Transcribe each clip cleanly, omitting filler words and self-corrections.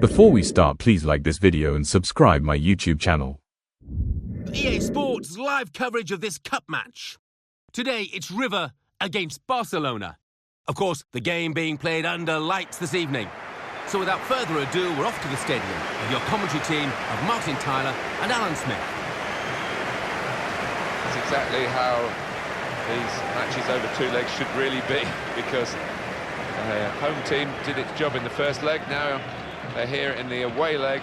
Before we start, please like this video and subscribe my YouTube channel. EA Sports live coverage of this cup match. Today it's River against Barcelona. Of course, the game being played under lights this evening. So without further ado, we're off to the stadium with your commentary team of Martin Tyler and Alan Smith. That's exactly how these matches over two legs should really be, because the home team did its job in the first leg. Now they're here in the away leg.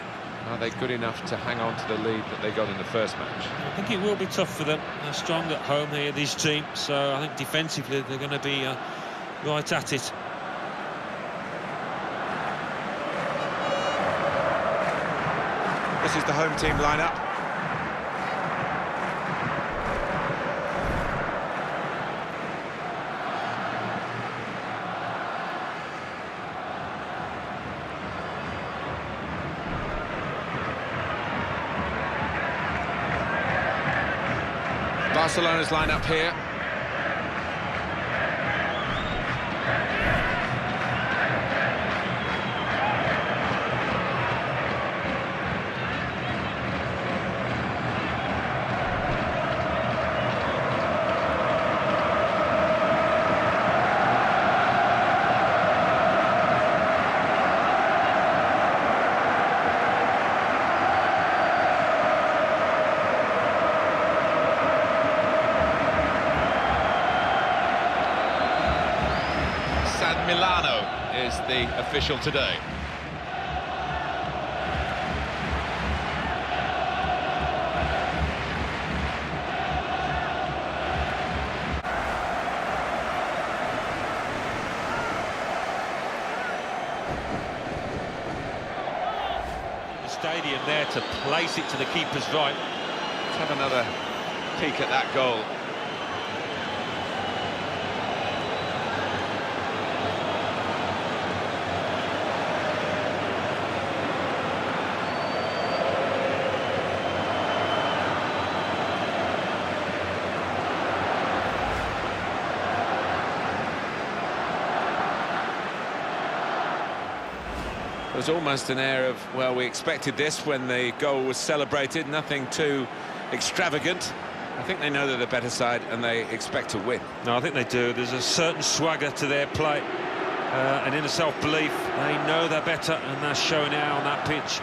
Are they good enough to hang on to the lead that they got in the first match? I think it will be tough for them. They're strong at home here, these teams, so I think defensively they're going to be right at it. This is the home team lineup. Barcelona's lineup here. Milano is the official today. The stadium there to place it to the keeper's right. Let's have another peek at that goal. There was almost an air of, well, we expected this when the goal was celebrated, nothing too extravagant. I think they know they're the better side and they expect to win. No, I think they do. There's a certain swagger to their play, an inner self-belief. They know they're better and they're showing it out on that pitch.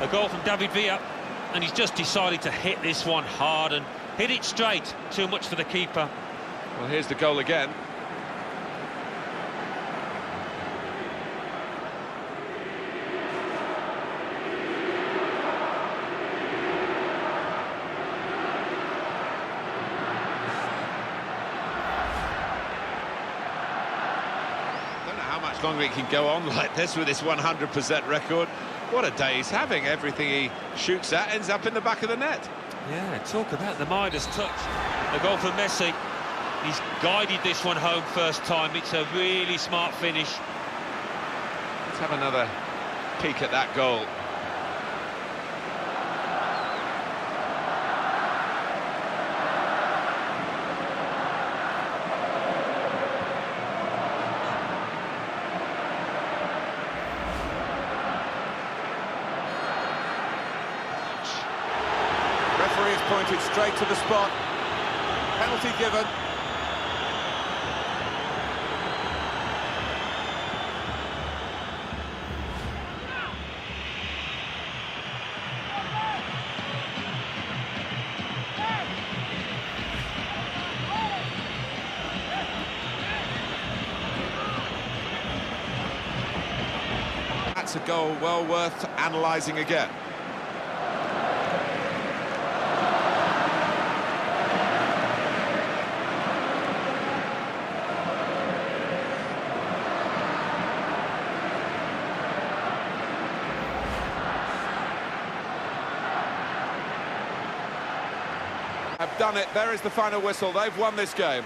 A goal from David Villa, and he's just decided to hit this one hard and hit it straight. Too much for the keeper. Well, here's the goal again. Don't know how much longer he can go on like this with this 100% record. What a day he's having. Everything he shoots at ends up in the back of the net. Yeah, talk about the Midas touch. A goal from Messi. He's guided this one home first time. It's a really smart finish. Let's have another peek at that goal. Referee has pointed straight to the spot. Penalty given. That's a goal well worth analysing again. Have done it. There is the final whistle. They've won this game.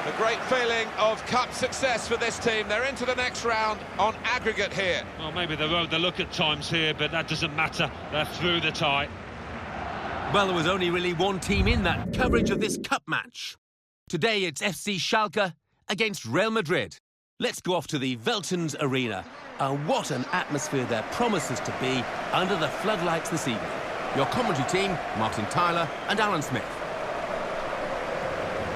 A great feeling of cup success for this team. They're into the next round on aggregate here. Well, maybe they rode the luck at times here, but that doesn't matter. They're through the tie. Well, there was only really one team in that coverage of this cup match. Today it's FC Schalke against Real Madrid. Let's go off to the Veltons Arena. And what an atmosphere there promises to be under the floodlights this evening. Your commentary team, Martin Tyler and Alan Smith.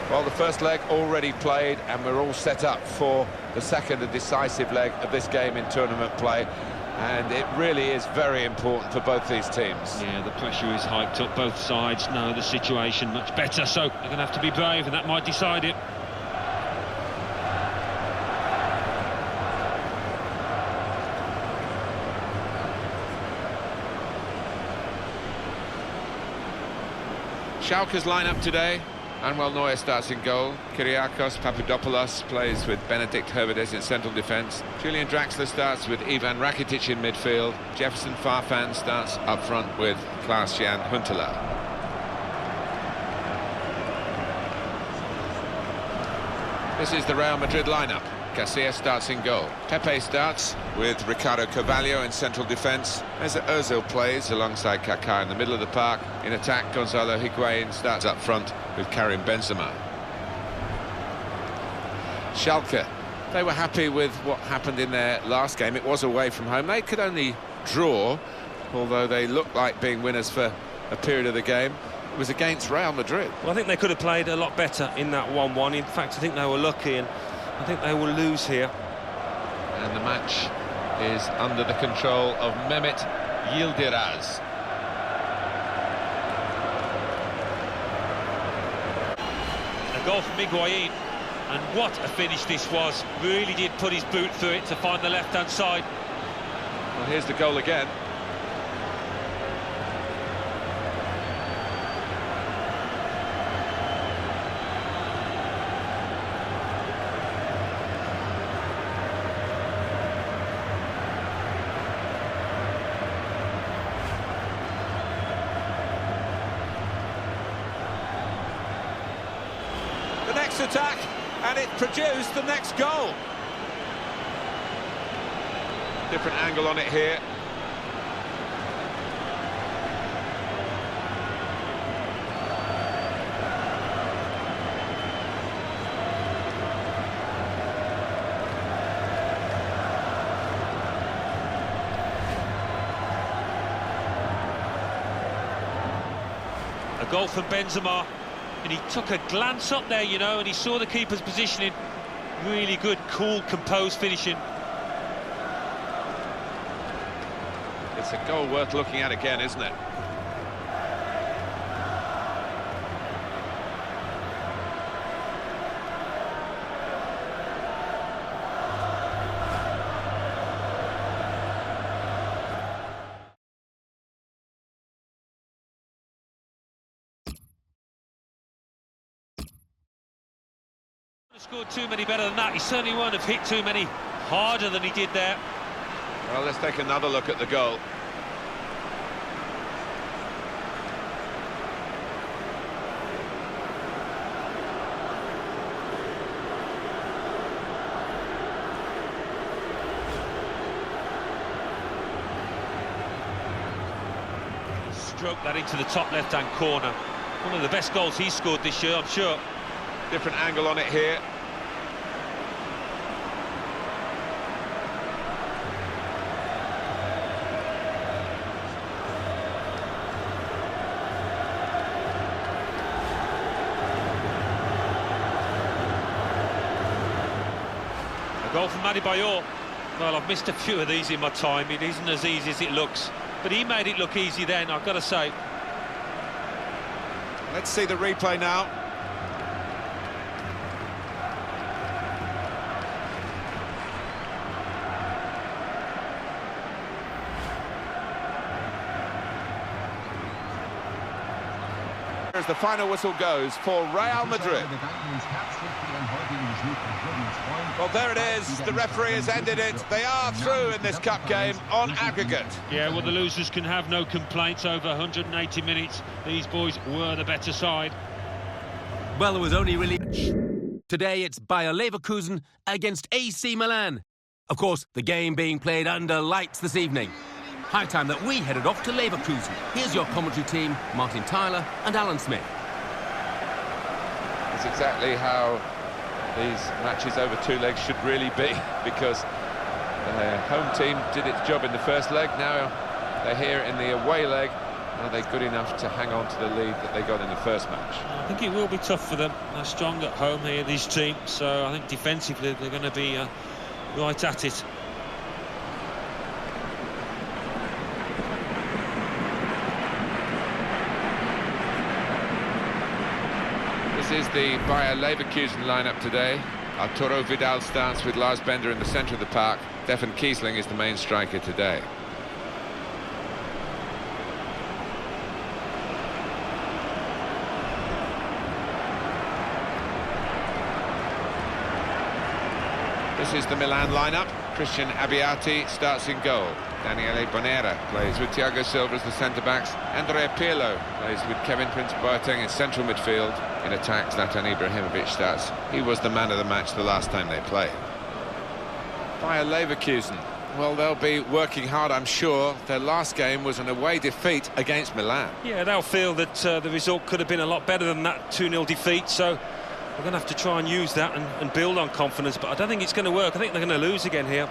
Well, the first leg already played, and we're all set up for the second and decisive leg of this game in tournament play. And it really is very important for both these teams. Yeah, the pressure is hyped up. Both sides know the situation much better, so they're going to have to be brave, and that might decide it. Schalke's lineup today. Manuel Neuer starts in goal. Kyriakos Papadopoulos plays with Benedikt Höwedes in central defence. Julian Draxler starts with Ivan Rakitic in midfield. Jefferson Farfan starts up front with Klaas-Jan Huntelaar. This is the Real Madrid lineup. Casillas starts in goal. Pepe starts with Ricardo Carvalho in central defence. Mesut Ozil plays alongside Kaká in the middle of the park. In attack, Gonzalo Higuain starts up front with Karim Benzema. Schalke, they were happy with what happened in their last game. It was away from home. They could only draw, although they looked like being winners for a period of the game. It was against Real Madrid. Well, I think they could have played a lot better in that 1-1. In fact, I think they were lucky, and I think they will lose here. And the match is under the control of Mehmet Yildiraz. A goal from Higuain, and what a finish this was. Really did put his boot through it to find the left-hand side. Well, here's the goal again. Next attack, and it produced the next goal. Different angle on it here. A goal from Benzema. And he took a glance up there, you know, and he saw the keeper's positioning. Really good, cool, composed finishing. It's a goal worth looking at again, isn't it? Scored too many better than that. He certainly won't have hit too many harder than he did there. Well, let's take another look at the goal. Stroke that into the top left-hand corner. One of the best goals he's scored this year, I'm sure. Different angle on it here. A goal from Adebayor. Well, I've missed a few of these in my time. It isn't as easy as it looks. But he made it look easy then, I've got to say. Let's see the replay now. As the final whistle goes for Real Madrid. Well, there it is. The referee has ended it. They are through in this cup game on aggregate. Yeah, well, the losers can have no complaints. Over 180 minutes, these boys were the better side. Well, there was only really... Today it's Bayer Leverkusen against AC Milan. Of course, the game being played under lights this evening. High time that we headed off to Leverkusen. Here's your commentary team, Martin Tyler and Alan Smith. It's exactly how these matches over two legs should really be, because the home team did its job in the first leg. Now they're here in the away leg. Are they good enough to hang on to the lead that they got in the first match? I think it will be tough for them. They're strong at home here, these teams, so I think defensively they're going to be right at it. This is the Bayer Leverkusen lineup today. Arturo Vidal starts with Lars Bender in the centre of the park. Stefan Kiesling is the main striker today. This is the Milan lineup. Christian Abbiati starts in goal. Daniele Bonera plays with Thiago Silva as the centre-backs. Andrea Pirlo plays with Kevin Prince Boateng in central midfield. In attack, Zlatan Ibrahimovic starts. He was the man of the match the last time they played. Bayer Leverkusen. Well, they'll be working hard, I'm sure. Their last game was an away defeat against Milan. Yeah, they'll feel that the result could have been a lot better than that 2-0 defeat, so we're going to have to try and use that and build on confidence, but I don't think it's going to work. I think they're going to lose again here.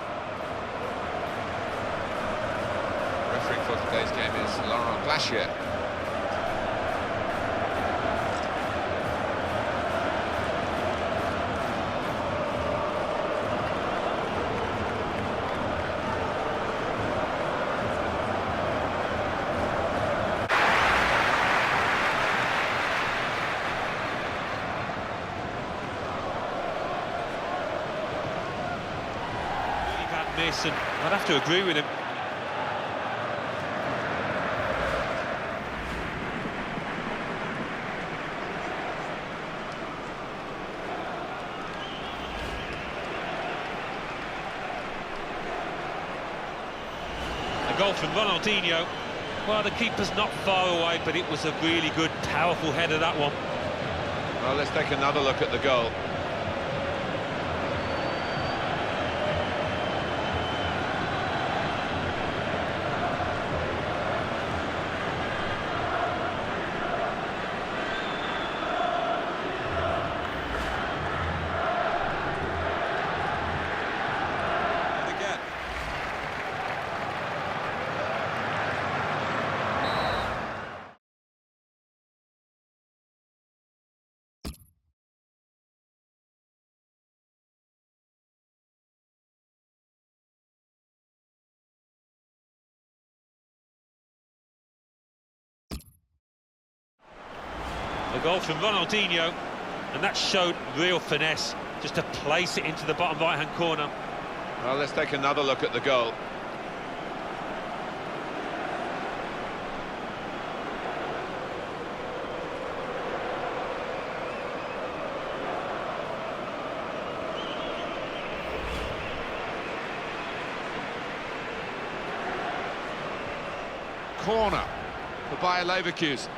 Referee for today's game is Laurent Glacier. Miss, and I'd have to agree with him. A goal from Ronaldinho. Well, the keeper's not far away, but it was a really good, powerful header, that one. Well, let's take another look at the goal. A goal from Ronaldinho, and that showed real finesse, just to place it into the bottom right-hand corner. Well, let's take another look at the goal. Corner for Bayer Leverkusen.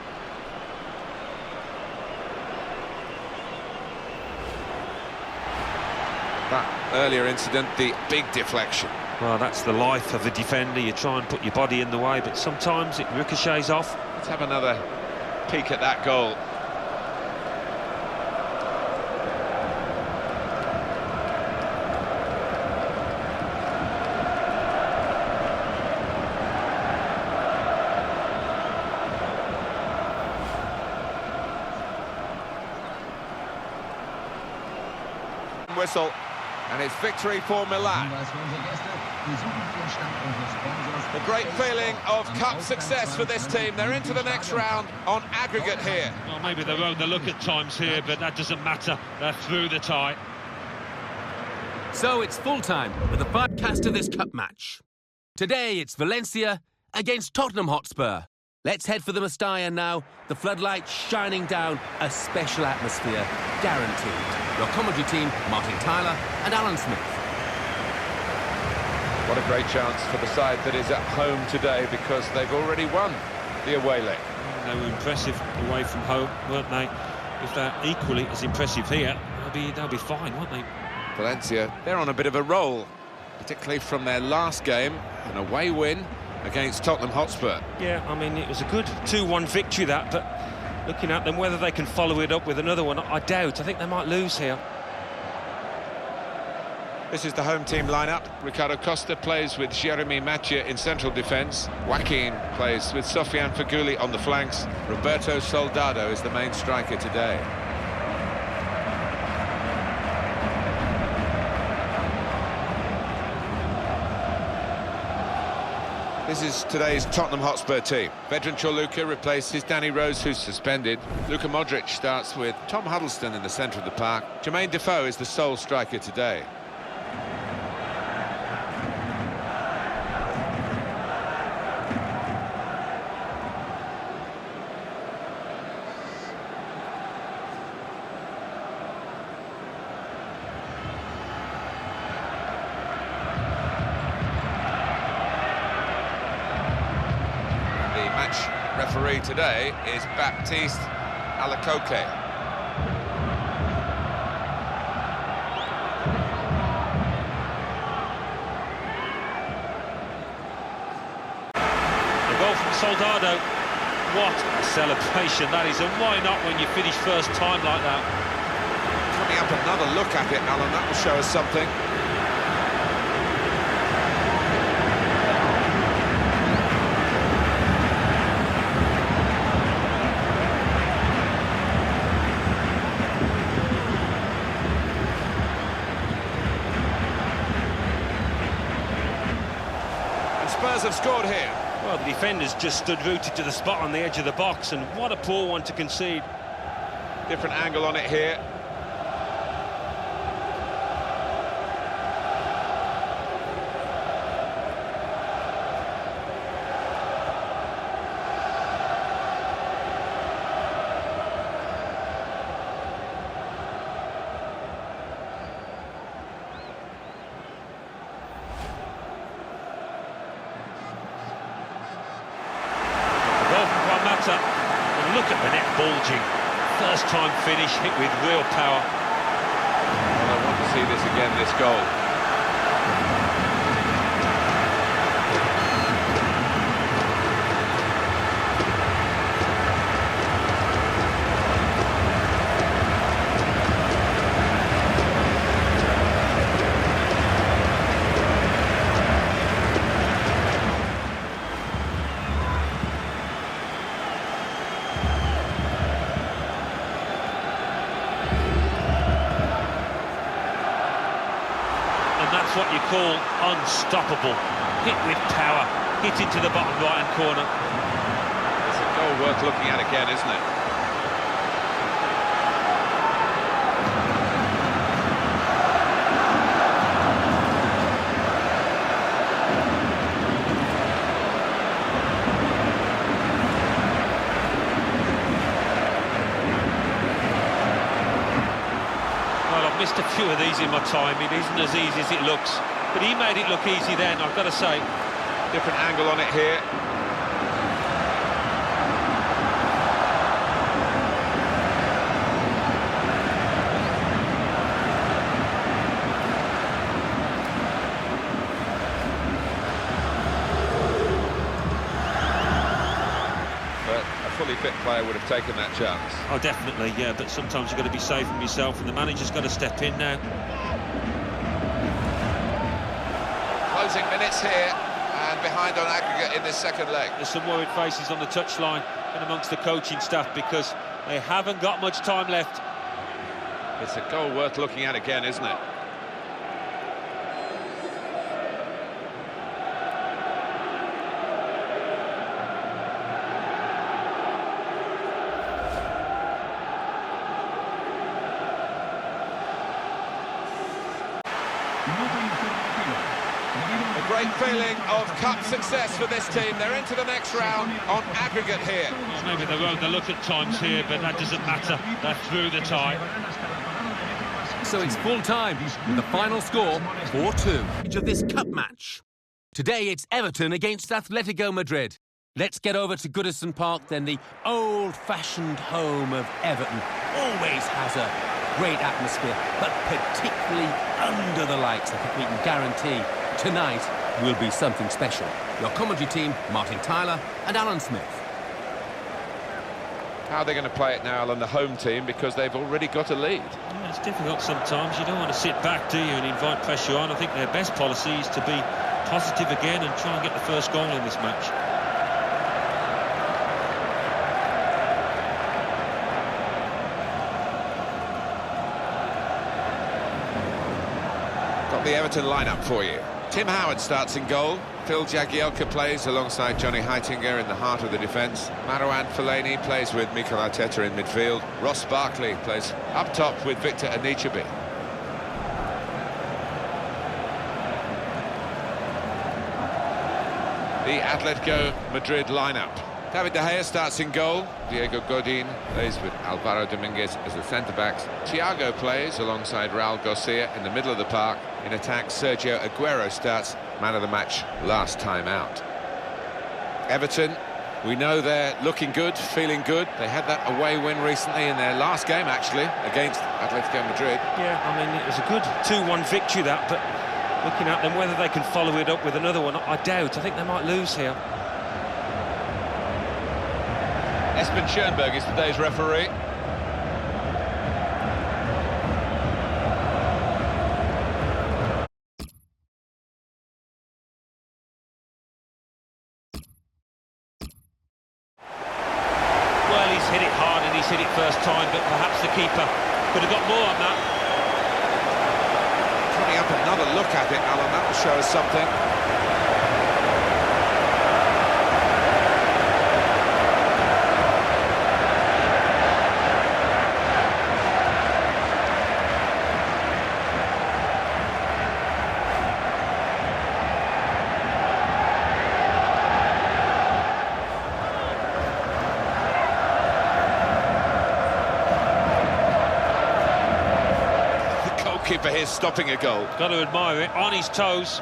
That earlier incident, the big deflection. Well, that's the life of a defender. You try and put your body in the way, but sometimes it ricochets off. Let's have another peek at that goal. Whistle, and it's victory for Milan. The great feeling of cup success for this team. They're into the next round on aggregate here. Well, maybe they won't look at times here, but that doesn't matter. They're through the tie. So it's full-time with the podcast of this cup match. Today it's Valencia against Tottenham Hotspur. Let's head for the Mestalla now. The floodlights shining down, a special atmosphere guaranteed. Your commentary team, Martin Tyler and Alan Smith. What a great chance for the side that is at home today, because they've already won the away leg. They were impressive away from home, weren't they? If they're equally as impressive here, they'll be fine, won't they? Valencia, they're on a bit of a roll, particularly from their last game, an away win against Tottenham Hotspur. Yeah, I mean, it was a good 2-1 victory, that, but looking at them, whether they can follow it up with another one, I doubt. I think they might lose here. This is the home team lineup. Ricardo Costa plays with Jeremy Mathieu in central defence. Joaquin plays with Sofiane Feghouli on the flanks. Roberto Soldado is the main striker today. This is today's Tottenham Hotspur team. Vedran Chorluka replaces Danny Rose, who's suspended. Luka Modric starts with Tom Huddleston in the centre of the park. Jermaine Defoe is the sole striker today. Referee today is Baptiste Alacoque. The goal from Soldado. What a celebration that is, and why not when you finish first time like that? Coming up another look at it, Alan, that will show us something. Spurs have scored here. Well, the defenders just stood rooted to the spot on the edge of the box, and what a poor one to concede. Different angle on it here. And look at the net bulging. First time finish, hit with real power. Well, I want to see this again, this goal. That's what you call unstoppable. Hit with power, hit into the bottom right-hand corner. It's a goal worth looking at again, isn't it? Missed a few of these in my time. It isn't as easy as it looks, but he made it look easy then, I've got to say. Different angle on it here. Fully fit player would have taken that chance. Oh, definitely, yeah, but sometimes you've got to be safe from yourself, and the manager's got to step in now. Closing minutes here, and behind on aggregate in this second leg. There's some worried faces on the touchline and amongst the coaching staff because they haven't got much time left. It's a goal worth looking at again, isn't it? A great feeling of cup success for this team. They're into the next round on aggregate here. Maybe they won't look at times here, but that doesn't matter. They're through the tie. So it's full time with the final score 4-2 of this cup match. Today it's Everton against Atletico Madrid. Let's get over to Goodison Park then, the old-fashioned home of Everton. Always has a great atmosphere, but particularly under the lights. I think we can guarantee tonight will be something special. Your commentary team, Martin Tyler and Alan Smith. How are they going to play it now, Alan, the home team, because they've already got a lead? Yeah, it's difficult sometimes. You don't want to sit back, do you, and invite pressure on. I think their best policy is to be positive again and try and get the first goal in this match. Got the Everton lineup for you. Tim Howard starts in goal. Phil Jagielka plays alongside Johnny Heitinga in the heart of the defence. Marouane Fellaini plays with Mikel Arteta in midfield. Ross Barkley plays up top with Victor Anichebe. The Atletico Madrid lineup. David De Gea starts in goal. Diego Godin plays with Alvaro Dominguez as the centre-backs. Thiago plays alongside Raul Garcia in the middle of the park. In attack, Sergio Aguero starts, man of the match last time out. Everton, we know they're looking good, feeling good. They had that away win recently in their last game, actually, against Atletico Madrid. Yeah, I mean, it was a good 2-1 victory, that, but looking at them, whether they can follow it up with another one, I doubt. I think they might lose here. Espen Schoenberg is today's referee. Well, he's hit it hard and he's hit it first time, but perhaps the keeper could have got more on that. Putting up another look at it, Alan, that will show us something. Keeper here stopping a goal. Got to admire it, on his toes.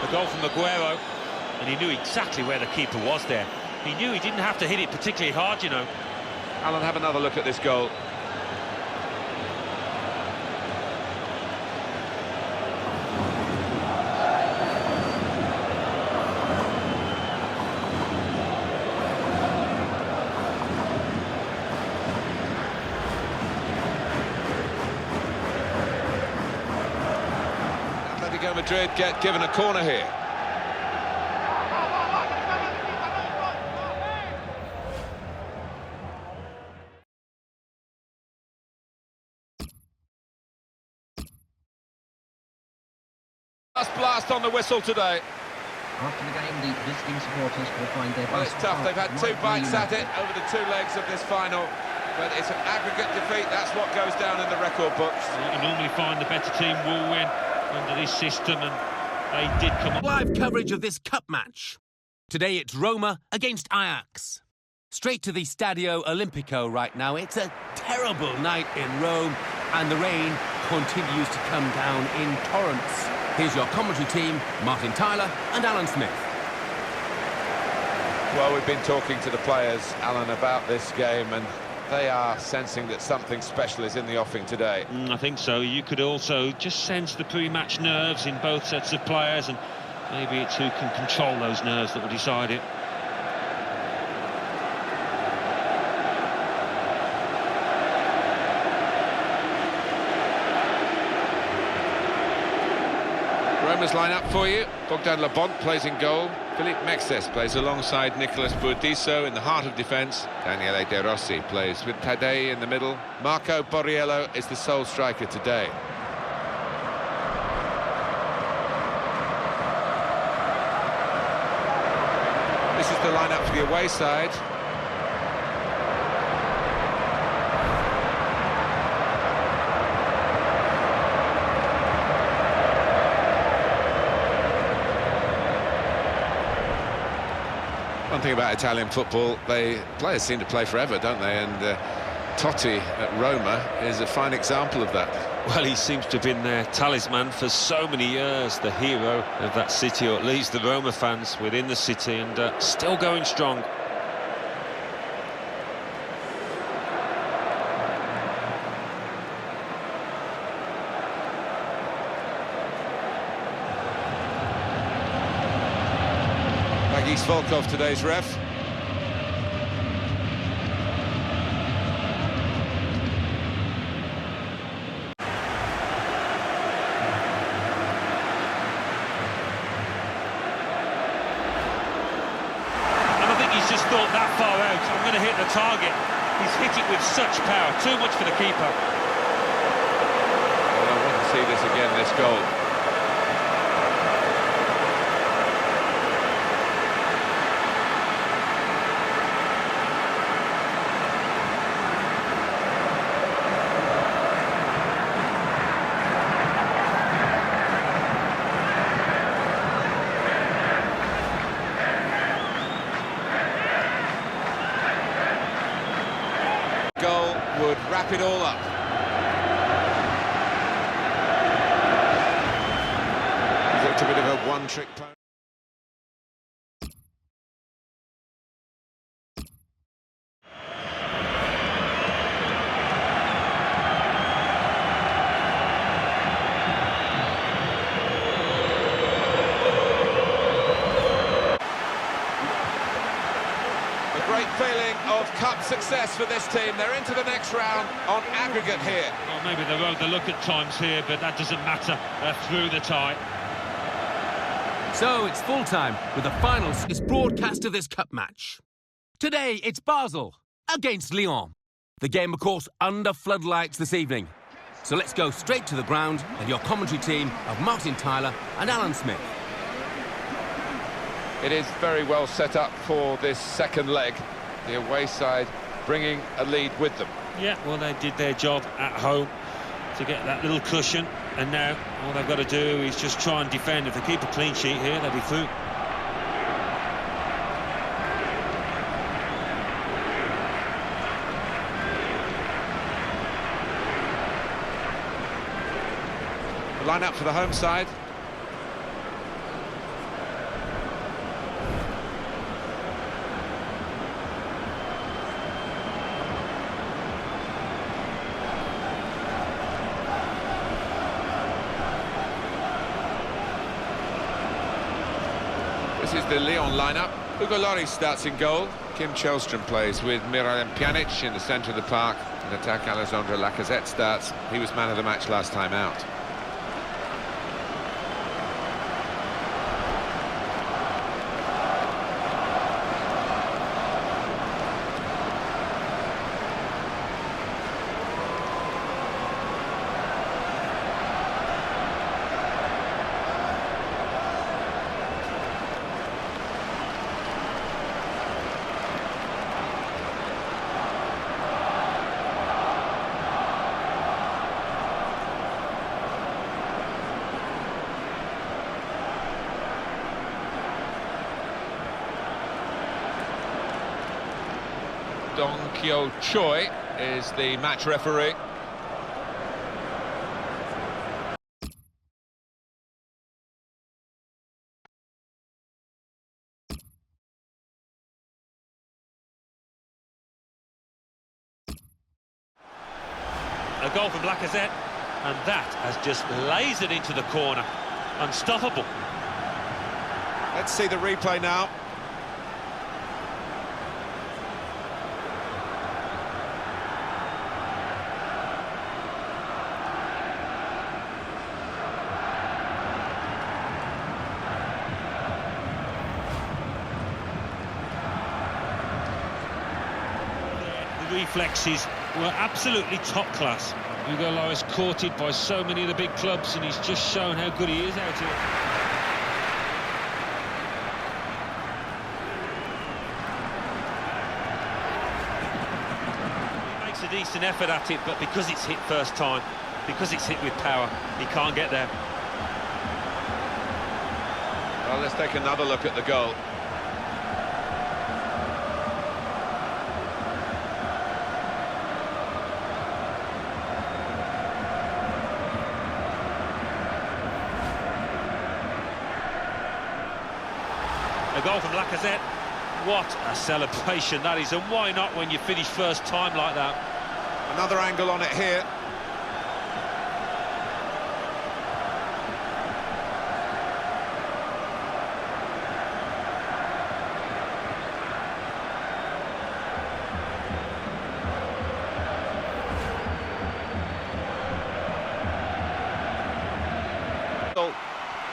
A goal from Aguero, and he knew exactly where the keeper was there. He knew he didn't have to hit it particularly hard, you know. Alan, have another look at this goal. Madrid get given a corner here. Last blast on the whistle today. After the game, the visiting supporters will find their Well, it's tough. They've had two bites at it over the two legs of this final. But it's an aggregate defeat. That's what goes down in the record books. You normally find the better team will win under this system, and they did come up. Live coverage of this cup match. Today it's Roma against Ajax. Straight to the Stadio Olimpico right now. It's a terrible night in Rome, and the rain continues to come down in torrents. Here's your commentary team, Martin Tyler and Alan Smith. Well, we've been talking to the players, Alan, about this game, and they are sensing that something special is in the offing today. I think so. You could also just sense the pre-match nerves in both sets of players, and maybe it's who can control those nerves that will decide it. Roma's line-up for you. Bogdan Labont plays in goal. Philippe Mexes plays alongside Nicolas Burdisso in the heart of defence. Daniele De Rossi plays with Tadei in the middle. Marco Borriello is the sole striker today. This is the line-up for the away side. One thing about Italian football, players seem to play forever, don't they? And Totti at Roma is a fine example of that. Well, he seems to have been their talisman for so many years, the hero of that city, or at least the Roma fans within the city, and still going strong. Denis Volkov, today's ref. He's just thought that far out, I'm going to hit the target. He's hit it with such power, too much for the keeper. Well, I want to see this again, this goal. Would wrap it all up. It looked a bit of a one-trick pony. Great feeling of cup success for this team. They're into the next round on aggregate here. Well, maybe they rode the look at times here, but that doesn't matter. They're through the tie. So it's full time with the final is broadcast of this cup match. Today it's Basel against Lyon. The game, of course, under floodlights this evening. So let's go straight to the ground and your commentary team of Martin Tyler and Alan Smith. It is very well set up for this second leg. The away side bringing a lead with them. Yeah, well, they did their job at home to get that little cushion, and now all they've got to do is just try and defend. If they keep a clean sheet here, they'll be through. The line-up for the home side. This is the Lyon lineup. Hugo Lloris starts in goal. Kim Chelstrom plays with Miralem Pjanic in the centre of the park. In attack, Alexandre Lacazette starts. He was man of the match last time out. Dong Kyo Choi is the match referee. A goal from Lacazette, and that has just lasered into the corner. Unstoppable. Let's see the replay now. The reflexes were absolutely top class. Hugo Lloris courted by so many of the big clubs, and he's just shown how good he is out here. He makes a decent effort at it, but because it's hit first time, because it's hit with power, he can't get there. Well, let's take another look at the goal. A goal from Lacazette. What a celebration that is, and why not when you finish first time like that? Another angle on it here.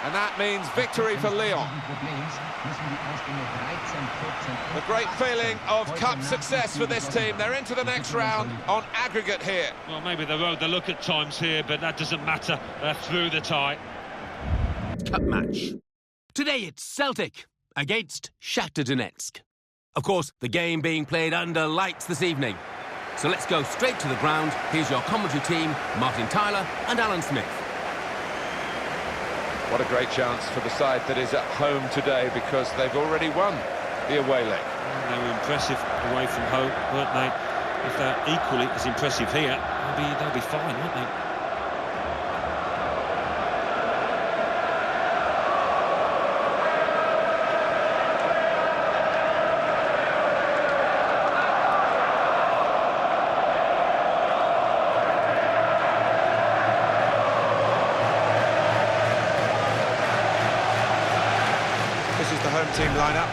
And that means victory for Lyon. The great feeling of cup success for this team. They're into the next round on aggregate here. Well, maybe they rode the look at times here, but that doesn't matter. They're through the tie. Cup match. Today it's Celtic against Shakhtar Donetsk. Of course, the game being played under lights this evening. So let's go straight to the ground. Here's your commentary team, Martin Tyler and Alan Smith. What a great chance for the side that is at home today, because they've already won the away leg. They were impressive away from home, weren't they? If they're equally as impressive here, they'll be fine, won't they? This is the home team lineup.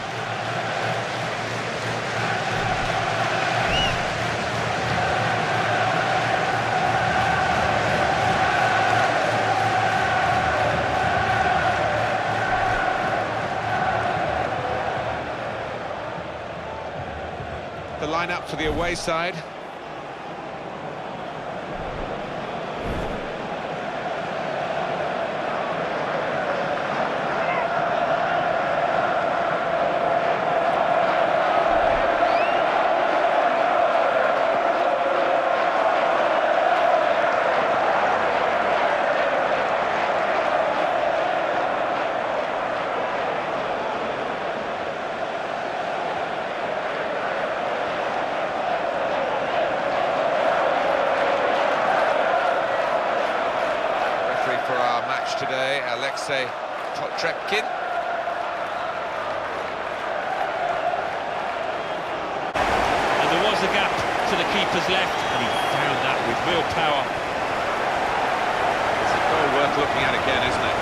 The lineup for the away side. For our match today, Alexei Potrepkin. And there was a gap to the keeper's left, and he found that with real power. It's a goal worth looking at again, isn't it?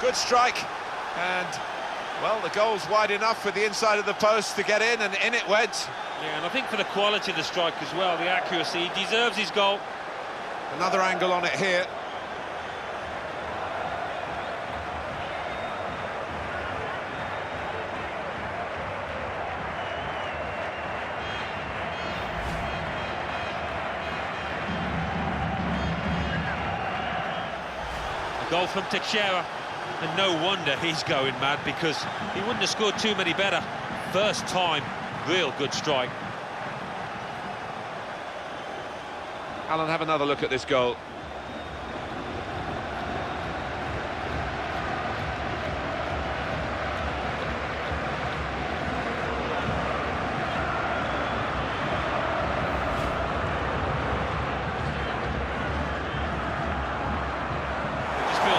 Good strike, and, well, the goal's wide enough with the inside of the post to get in, and in it went. Yeah, and I think for the quality of the strike as well, the accuracy, he deserves his goal. Another angle on it here. A goal from Teixeira. And no wonder he's going mad, because he wouldn't have scored too many better. First time, real good strike. Alan, have another look at this goal.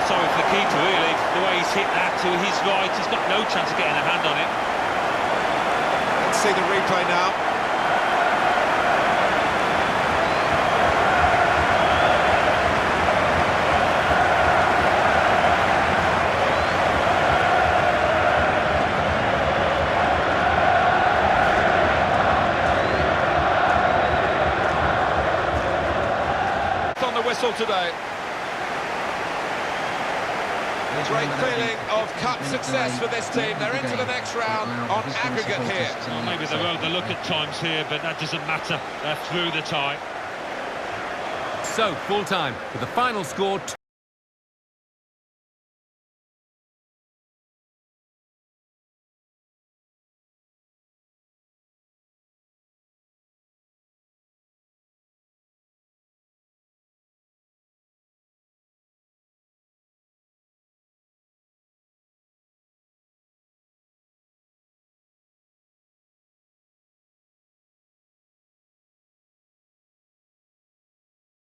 Sorry for the keeper, really. The way he's hit that to his right, he's got no chance of getting a hand on it. Let's see the replay now. It's on the whistle today. Great feeling of cup success for this team. They're into the next round on aggregate here. Well, maybe they rode the look at times here, but that doesn't matter. They're through the tie. So, full time, with the final score